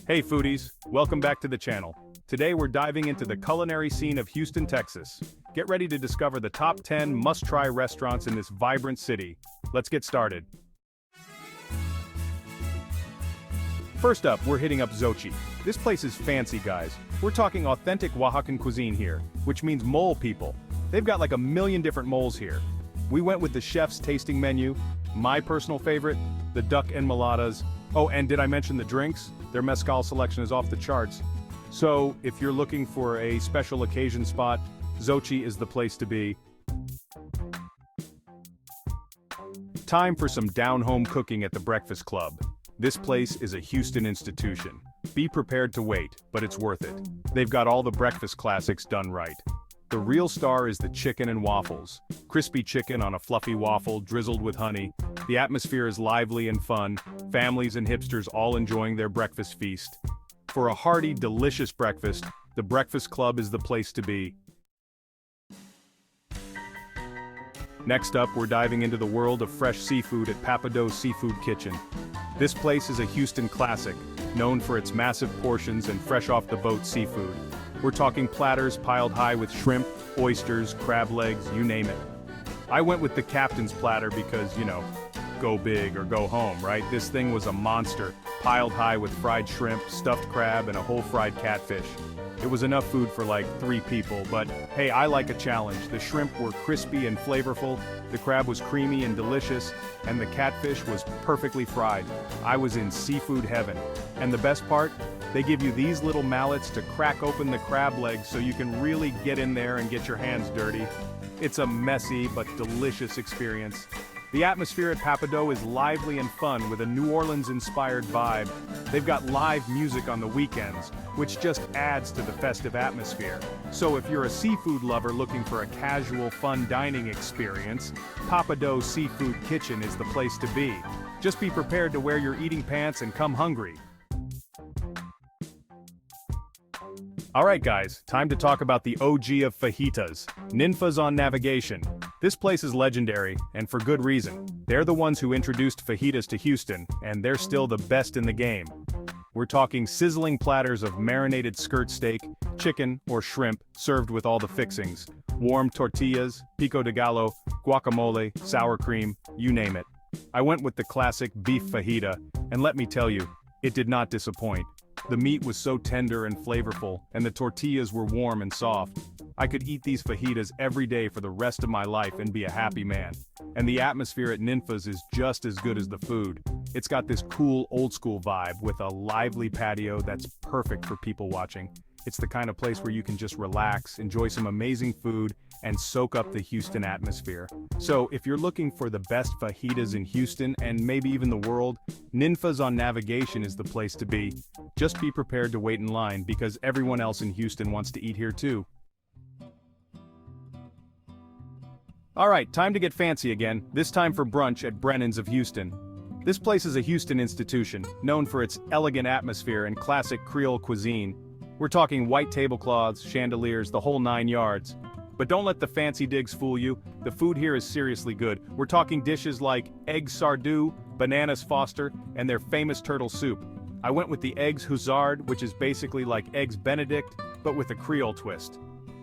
Hey foodies, welcome back to the channel. Today we're diving into the culinary scene of Houston, Texas. Get ready to discover the top 10 must-try restaurants in this vibrant city. Let's get started. First up, we're hitting up Uchi. This place is fancy, guys. We're talking authentic Oaxacan cuisine here, which means mole people. They've got like a million different moles here. We went with the chef's tasting menu. My personal favorite, the duck enchiladas. Oh, and did I mention the drinks? Their mezcal selection is off the charts. So, if you're looking for a special occasion spot, Uchi is the place to be. Time for some down-home cooking at the Breakfast Club. This place is a Houston institution. Be prepared to wait, but it's worth it. They've got all the breakfast classics done right. The real star is the chicken and waffles. Crispy chicken on a fluffy waffle drizzled with honey. The atmosphere is lively and fun, families and hipsters all enjoying their breakfast feast. For a hearty, delicious breakfast, the Breakfast Club is the place to be. Next up, we're diving into the world of fresh seafood at Papao Seafood Kitchen. This place is a Houston classic, known for its massive portions and fresh-off-the-boat seafood. We're talking platters piled high with shrimp, oysters, crab legs, you name it. I went with the captain's platter because, go big or go home, right? This thing was a monster, piled high with fried shrimp, stuffed crab, and a whole fried catfish. It was enough food for like 3 people, but hey, I like a challenge. The shrimp were crispy and flavorful, the crab was creamy and delicious, and the catfish was perfectly fried. I was in seafood heaven. And the best part? They give you these little mallets to crack open the crab legs so you can really get in there and get your hands dirty. It's a messy but delicious experience. The atmosphere at Papao is lively and fun with a New Orleans-inspired vibe. They've got live music on the weekends, which just adds to the festive atmosphere. So if you're a seafood lover looking for a casual, fun dining experience, Papao Seafood Kitchen is the place to be. Just be prepared to wear your eating pants and come hungry. Alright guys, time to talk about the OG of fajitas, Ninfas on Navigation. This place is legendary, and for good reason. They're the ones who introduced fajitas to Houston, and they're still the best in the game. We're talking sizzling platters of marinated skirt steak, chicken, or shrimp, served with all the fixings. Warm tortillas, pico de gallo, guacamole, sour cream, you name it. I went with the classic beef fajita, and let me tell you, it did not disappoint. The meat was so tender and flavorful, and the tortillas were warm and soft. I could eat these fajitas every day for the rest of my life and be a happy man. And the atmosphere at Ninfas is just as good as the food. It's got this cool old-school vibe with a lively patio that's perfect for people watching. It's the kind of place where you can just relax, enjoy some amazing food, and soak up the Houston atmosphere. So if you're looking for the best fajitas in Houston and maybe even the world, Ninfas on Navigation is the place to be. Just be prepared to wait in line because everyone else in Houston wants to eat here too. Alright, time to get fancy again, this time for brunch at Brennan's of Houston. This place is a Houston institution, known for its elegant atmosphere and classic Creole cuisine. We're talking white tablecloths, chandeliers, the whole 9 yards. But don't let the fancy digs fool you, the food here is seriously good. We're talking dishes like eggs sardou, bananas foster, and their famous turtle soup. I went with the eggs hussard, which is basically like eggs benedict, but with a Creole twist.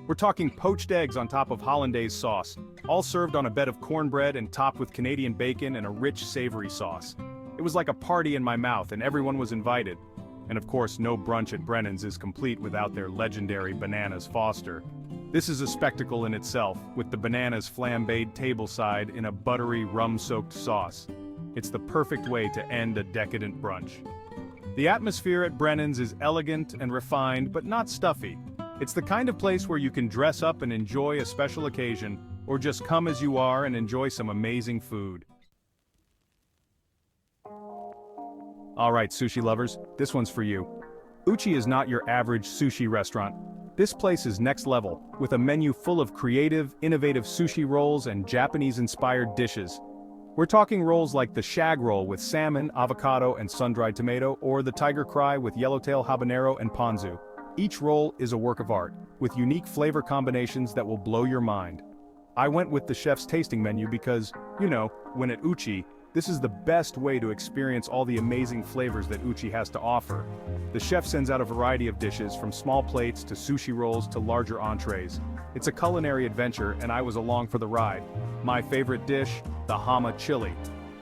We're talking poached eggs on top of hollandaise sauce, all served on a bed of cornbread and topped with Canadian bacon and a rich savory sauce. It was like a party in my mouth and everyone was invited. And of course, no brunch at Brennan's is complete without their legendary bananas foster. This is a spectacle in itself, with the bananas flambéed tableside in a buttery rum-soaked sauce. It's the perfect way to end a decadent brunch. The atmosphere at Brennan's is elegant and refined, but not stuffy. It's the kind of place where you can dress up and enjoy a special occasion, or just come as you are and enjoy some amazing food. Alright sushi lovers, this one's for you. Uchi is not your average sushi restaurant. This place is next level, with a menu full of creative, innovative sushi rolls and Japanese-inspired dishes. We're talking rolls like the shag roll with salmon, avocado, and sun-dried tomato, or the tiger cry with yellowtail habanero and ponzu. Each roll is a work of art, with unique flavor combinations that will blow your mind. I went with the chef's tasting menu because, when at Uchi, This is the best way to experience all the amazing flavors that Uchi has to offer. The chef sends out a variety of dishes from small plates to sushi rolls to larger entrees. It's a culinary adventure and I was along for the ride. My favorite dish, the hama chili.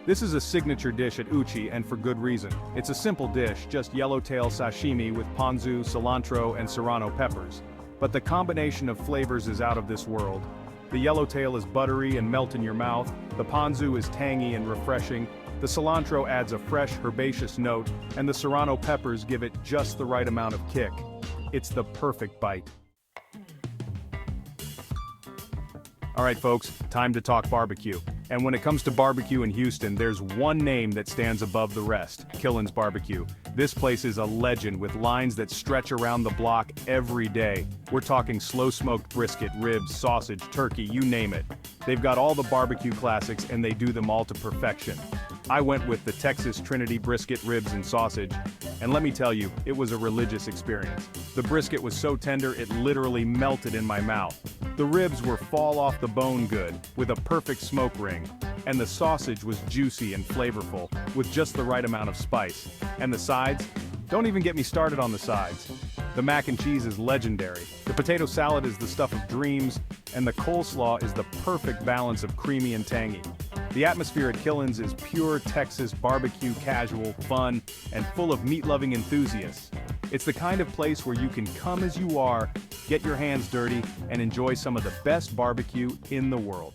This is a signature dish at Uchi and for good reason. It's a simple dish, just yellowtail sashimi with ponzu, cilantro, and serrano peppers. But the combination of flavors is out of this world. The yellowtail is buttery and melt in your mouth, the ponzu is tangy and refreshing, the cilantro adds a fresh, herbaceous note, and the serrano peppers give it just the right amount of kick. It's the perfect bite. Alright folks, time to talk barbecue. And when it comes to barbecue in Houston, there's one name that stands above the rest, Killen's Barbecue. This place is a legend with lines that stretch around the block every day. We're talking slow-smoked brisket, ribs, sausage, turkey, you name it. They've got all the barbecue classics and they do them all to perfection. I went with the Texas Trinity brisket, ribs, and sausage, and let me tell you, it was a religious experience. The brisket was so tender it literally melted in my mouth. The ribs were fall-off-the-bone good, with a perfect smoke ring. And the sausage was juicy and flavorful, with just the right amount of spice. And the sides? Don't even get me started on the sides. The mac and cheese is legendary, the potato salad is the stuff of dreams, and the coleslaw is the perfect balance of creamy and tangy. The atmosphere at Killen's is pure Texas barbecue, casual, fun, and full of meat-loving enthusiasts. It's the kind of place where you can come as you are, get your hands dirty, and enjoy some of the best barbecue in the world.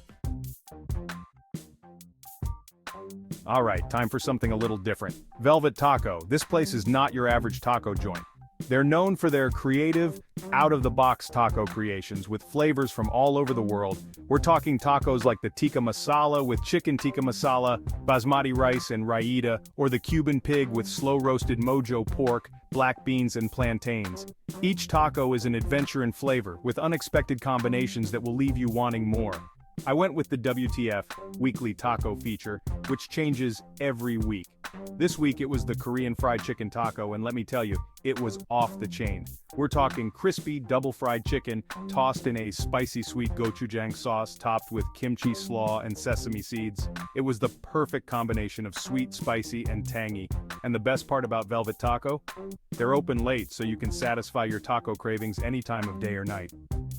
Alright, time for something a little different. Velvet Taco. This place is not your average taco joint. They're known for their creative, out-of-the-box taco creations with flavors from all over the world. We're talking tacos like the tikka masala with chicken tikka masala, basmati rice and raita, or the Cuban pig with slow-roasted mojo pork, black beans and plantains. Each taco is an adventure in flavor, with unexpected combinations that will leave you wanting more. I went with the WTF, weekly taco feature, which changes every week. This week it was the Korean fried chicken taco, and let me tell you, it was off the chain. We're talking crispy double fried chicken, tossed in a spicy sweet gochujang sauce topped with kimchi slaw and sesame seeds. It was the perfect combination of sweet, spicy, and tangy. And the best part about Velvet Taco? They're open late so you can satisfy your taco cravings any time of day or night.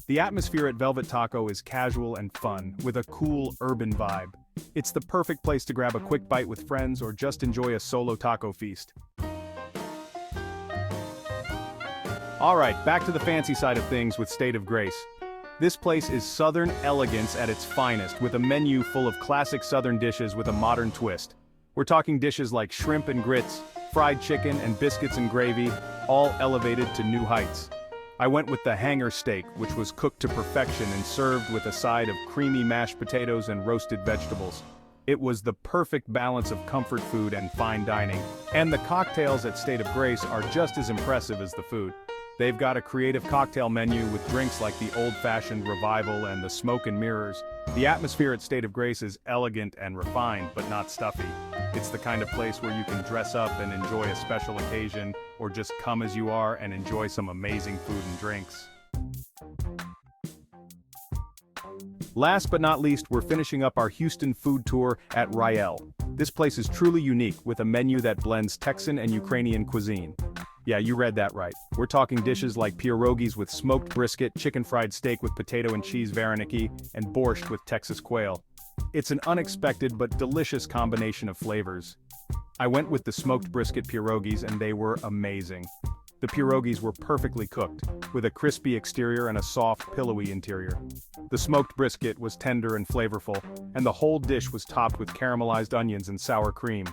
The atmosphere at Velvet Taco is casual and fun, with a cool, urban vibe. It's the perfect place to grab a quick bite with friends or just enjoy a solo taco feast. Alright, back to the fancy side of things with State of Grace. This place is Southern elegance at its finest, with a menu full of classic Southern dishes with a modern twist. We're talking dishes like shrimp and grits, fried chicken, and biscuits and gravy, all elevated to new heights. I went with the hanger steak, which was cooked to perfection and served with a side of creamy mashed potatoes and roasted vegetables. It was the perfect balance of comfort food and fine dining. And the cocktails at State of Grace are just as impressive as the food. They've got a creative cocktail menu with drinks like the old-fashioned Revival and the Smoke and Mirrors. The atmosphere at State of Grace is elegant and refined, but not stuffy. It's the kind of place where you can dress up and enjoy a special occasion, or just come as you are and enjoy some amazing food and drinks. Last but not least, we're finishing up our Houston food tour at Riel. This place is truly unique, with a menu that blends Texan and Ukrainian cuisine. Yeah, you read that right. We're talking dishes like pierogies with smoked brisket, chicken fried steak with potato and cheese vareniki, and borscht with Texas quail. It's an unexpected but delicious combination of flavors. I went with the smoked brisket pierogies and they were amazing. The pierogies were perfectly cooked, with a crispy exterior and a soft, pillowy interior. The smoked brisket was tender and flavorful, and the whole dish was topped with caramelized onions and sour cream.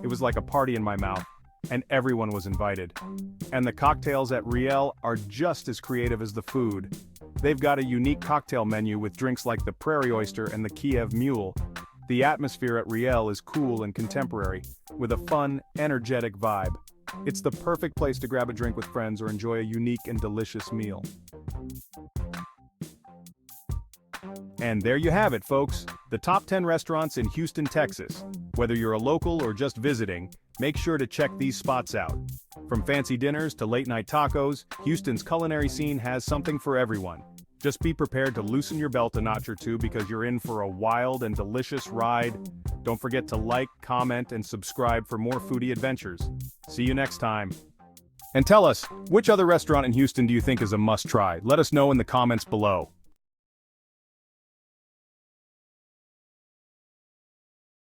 It was like a party in my mouth, and everyone was invited. And the cocktails at Riel are just as creative as the food. They've got a unique cocktail menu with drinks like the Prairie Oyster and the Kiev Mule. The atmosphere at Riel is cool and contemporary, with a fun, energetic vibe. It's the perfect place to grab a drink with friends or enjoy a unique and delicious meal. And there you have it, folks. The top 10 restaurants in Houston, Texas. Whether you're a local or just visiting, make sure to check these spots out. From fancy dinners to late-night tacos, Houston's culinary scene has something for everyone. Just be prepared to loosen your belt a notch or two because you're in for a wild and delicious ride. Don't forget to like, comment, and subscribe for more foodie adventures. See you next time. And tell us, which other restaurant in Houston do you think is a must-try? Let us know in the comments below.